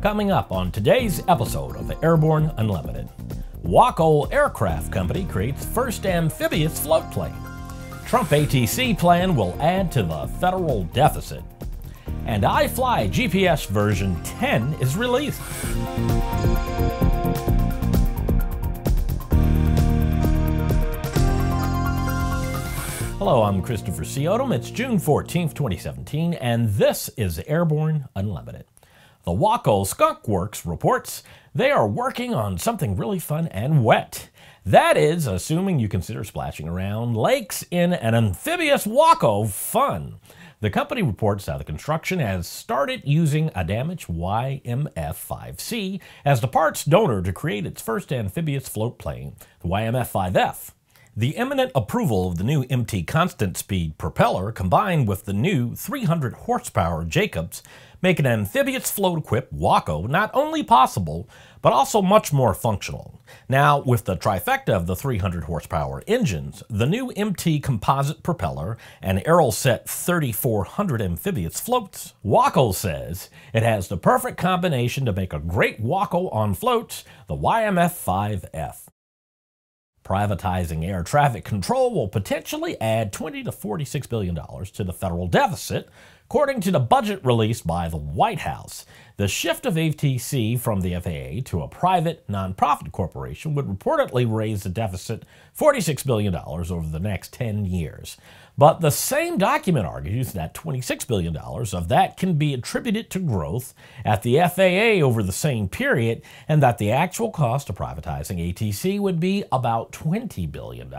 Coming up on today's episode of Airborne Unlimited, WACO Aircraft Company creates first amphibious float plane. Trump ATC plan will add to the federal deficit. And iFly GPS version 10 is released. Hello, I'm Christopher C. Odom. It's June 14th, 2017, and this is Airborne Unlimited. The WACO Skunk Works reports they are working on something really fun and wet. That is, assuming you consider splashing around lakes in an amphibious WACO fun. The company reports that the construction has started using a damaged YMF-5C as the parts donor to create its first amphibious float plane, the YMF-5F. The imminent approval of the new MT constant speed propeller combined with the new 300 horsepower Jacobs make an amphibious float-equipped WACO not only possible, but also much more functional. Now, with the trifecta of the 300 horsepower engines, the new MT composite propeller, and Aeroset 3400 amphibious floats, WACO says it has the perfect combination to make a great WACO on floats, the YMF-5F. Privatizing air traffic control will potentially add $20 to $46 billion to the federal deficit, according to the budget released by the White House. The shift of ATC from the FAA to a private, nonprofit corporation would reportedly raise the deficit $46 billion over the next 10 years. But the same document argues that $26 billion of that can be attributed to growth at the FAA over the same period, and that the actual cost of privatizing ATC would be about $20 billion.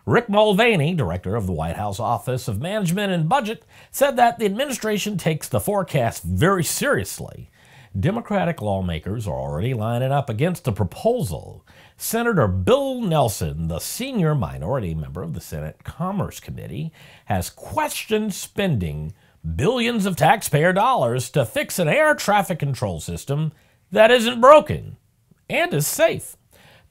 Rick Mulvaney, director of the White House Office of Management and Budget, said that the administration takes the forecast very seriously. Democratic lawmakers are already lining up against the proposal. Senator Bill Nelson, the senior minority member of the Senate Commerce Committee, has questioned spending billions of taxpayer dollars to fix an air traffic control system that isn't broken and is safe.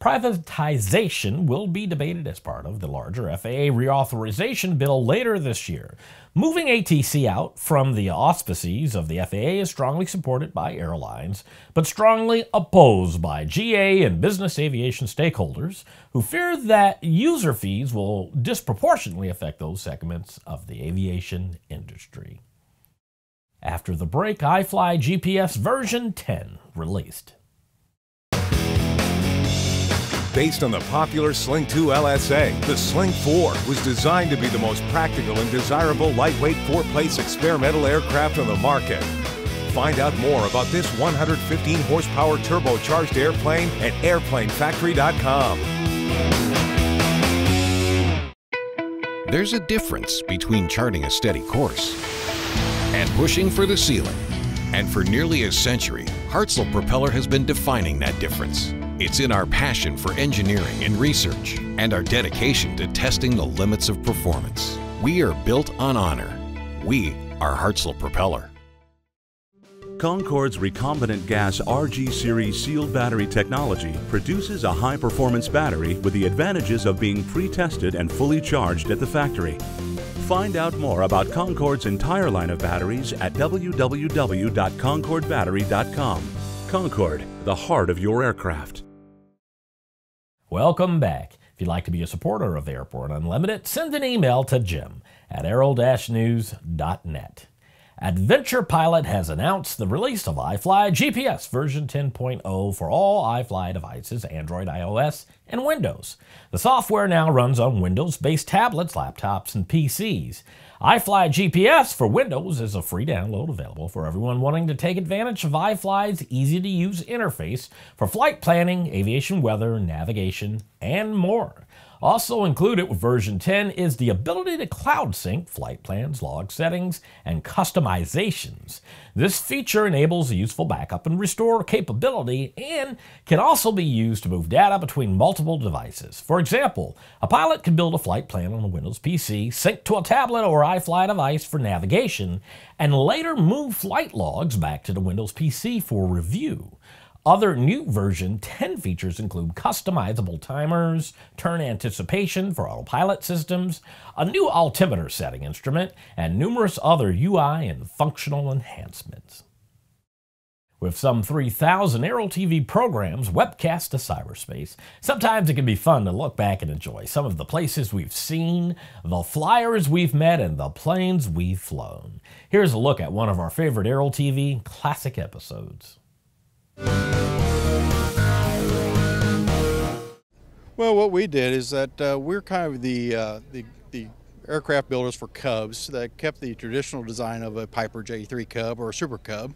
Privatization will be debated as part of the larger FAA reauthorization bill later this year. Moving ATC out from the auspices of the FAA is strongly supported by airlines, but strongly opposed by GA and business aviation stakeholders who fear that user fees will disproportionately affect those segments of the aviation industry. After the break, iFly GPS version 10 released. Based on the popular Sling 2 LSA, the Sling 4 was designed to be the most practical and desirable lightweight four-place experimental aircraft on the market. Find out more about this 115 horsepower turbocharged airplane at airplanefactory.com. There's a difference between charting a steady course and pushing for the ceiling. And for nearly a century, Hartzell Propeller has been defining that difference. It's in our passion for engineering and research and our dedication to testing the limits of performance. We are built on honor. We are Hartzell Propeller. Concorde's recombinant gas RG series sealed battery technology produces a high-performance battery with the advantages of being pre-tested and fully charged at the factory. Find out more about Concorde's entire line of batteries at www.concordebattery.com. Concorde, the heart of your aircraft. Welcome back. If you'd like to be a supporter of Airborne Unlimited, send an email to jim@aero-news.net. Adventure Pilot has announced the release of iFly GPS version 10.0 for all iFly devices, Android, iOS, and Windows. The software now runs on Windows-based tablets, laptops, and PCs. iFly GPS for Windows is a free download available for everyone wanting to take advantage of iFly's easy-to-use interface for flight planning, aviation weather, navigation, and more. Also included with version 10 is the ability to cloud sync flight plans, log settings, and customizations. This feature enables a useful backup and restore capability and can also be used to move data between multiple devices. For example, a pilot can build a flight plan on a Windows PC, sync to a tablet or iFly device for navigation, and later move flight logs back to the Windows PC for review. Other new version 10 features include customizable timers, turn anticipation for autopilot systems, a new altimeter setting instrument, and numerous other UI and functional enhancements. With some 3,000 Aero-TV programs webcast to cyberspace, sometimes it can be fun to look back and enjoy some of the places we've seen, the flyers we've met, and the planes we've flown. Here's a look at one of our favorite Aero-TV classic episodes. Well, what we did is that we're kind of the aircraft builders for Cubs that kept the traditional design of a Piper J3 Cub or a Super Cub.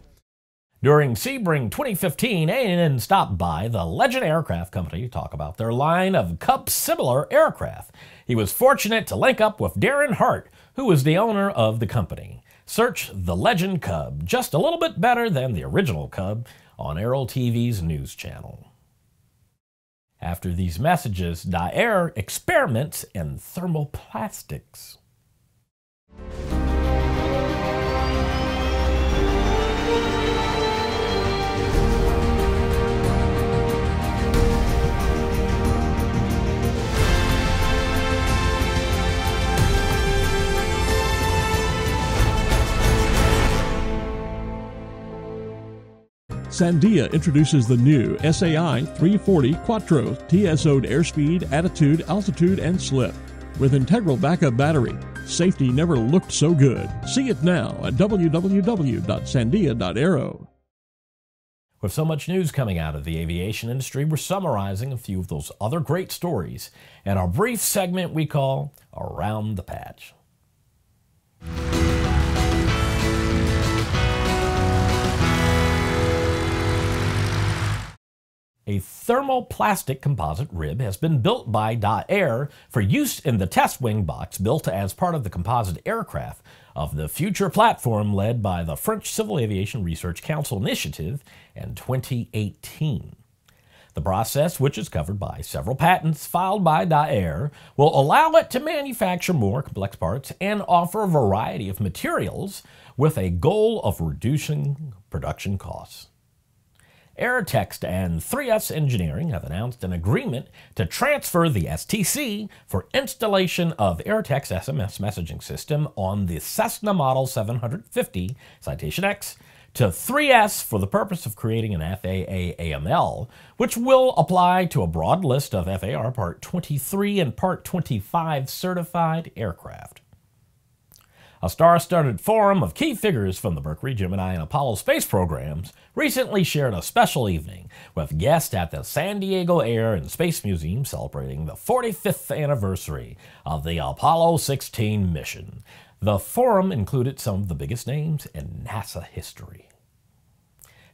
During Sebring 2015, A&N stopped by the Legend Aircraft Company to talk about their line of Cub-similar aircraft. He was fortunate to link up with Darren Hart, who was the owner of the company. Search the Legend Cub, just a little bit better than the original Cub, on Aero-TV's news channel. After these messages, Daer experiments in thermoplastics. Sandia introduces the new SAI 340 Quattro TSO'd airspeed, attitude, altitude, and slip. With integral backup battery, safety never looked so good. See it now at www.sandia.aero. With so much news coming out of the aviation industry, we're summarizing a few of those other great stories in our brief segment we call Around the Patch. A thermoplastic composite rib has been built by Daer for use in the test wing box built as part of the composite aircraft of the future platform led by the French Civil Aviation Research Council initiative in 2018. The process, which is covered by several patents filed by Daer, will allow it to manufacture more complex parts and offer a variety of materials with a goal of reducing production costs. Airtext and 3S Engineering have announced an agreement to transfer the STC for installation of Airtext SMS messaging system on the Cessna Model 750 Citation X to 3S for the purpose of creating an FAA AML, which will apply to a broad list of FAR Part 23 and Part 25 certified aircraft. A star-studded forum of key figures from the Mercury, Gemini, and Apollo space programs recently shared a special evening with guests at the San Diego Air and Space Museum celebrating the 45th anniversary of the Apollo 16 mission. The forum included some of the biggest names in NASA history.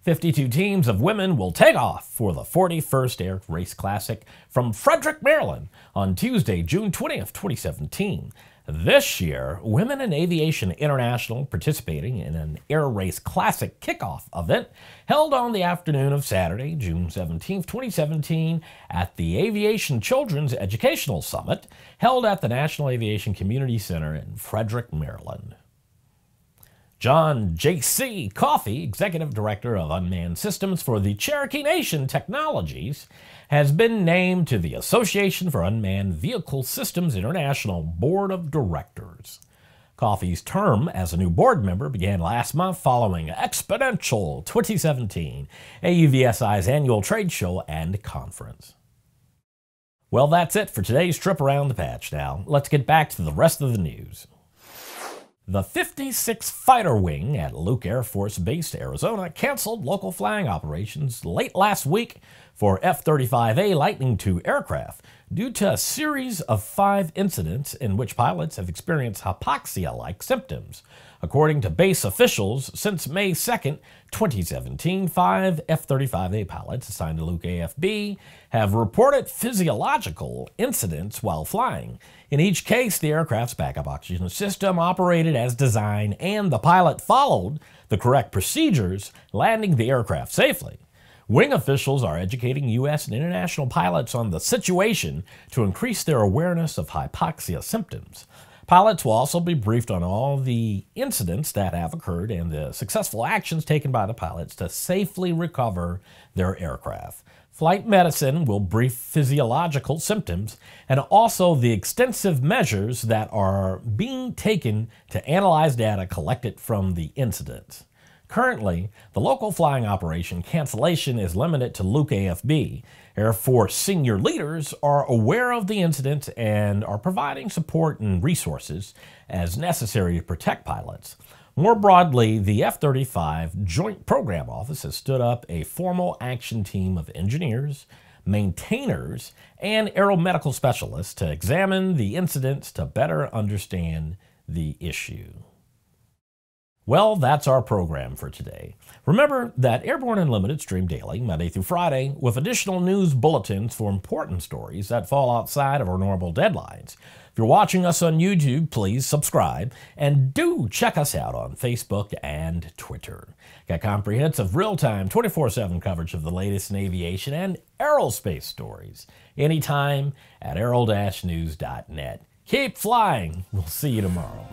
52 teams of women will take off for the 41st Air Race Classic from Frederick, Maryland on Tuesday, June 20th, 2017. This year, Women in Aviation International participating in an Air Race Classic kickoff event held on the afternoon of Saturday, June 17, 2017 at the Aviation Children's Educational Summit held at the National Aviation Community Center in Frederick, Maryland. John J.C. Coffey, Executive Director of Unmanned Systems for the Cherokee Nation Technologies, has been named to the Association for Unmanned Vehicle Systems International Board of Directors. Coffey's term as a new board member began last month following Exponential 2017, AUVSI's annual trade show and conference. Well, that's it for today's trip around the patch. Now, let's get back to the rest of the news. The 56th Fighter Wing at Luke Air Force Base, Arizona, canceled local flying operations late last week for F-35A Lightning II aircraft due to a series of 5 incidents in which pilots have experienced hypoxia-like symptoms. According to base officials, since May 2, 2017, 5 F-35A pilots assigned to Luke AFB have reported physiological incidents while flying. In each case, the aircraft's backup oxygen system operated as designed and the pilot followed the correct procedures, landing the aircraft safely. Wing officials are educating U.S. and international pilots on the situation to increase their awareness of hypoxia symptoms. Pilots will also be briefed on all the incidents that have occurred and the successful actions taken by the pilots to safely recover their aircraft. Flight medicine will brief physiological symptoms and also the extensive measures that are being taken to analyze data collected from the incident. Currently, the local flying operation cancellation is limited to Luke AFB. Air Force senior leaders are aware of the incident and are providing support and resources as necessary to protect pilots. More broadly, the F-35 Joint Program Office has stood up a formal action team of engineers, maintainers, and aeromedical specialists to examine the incidents to better understand the issue. Well, that's our program for today. Remember that Airborne Unlimited stream daily, Monday through Friday, with additional news bulletins for important stories that fall outside of our normal deadlines. If you're watching us on YouTube, please subscribe, and do check us out on Facebook and Twitter. Got comprehensive, real-time, 24/7 coverage of the latest in aviation and aerospace stories anytime at aero-news.net. Keep flying. We'll see you tomorrow.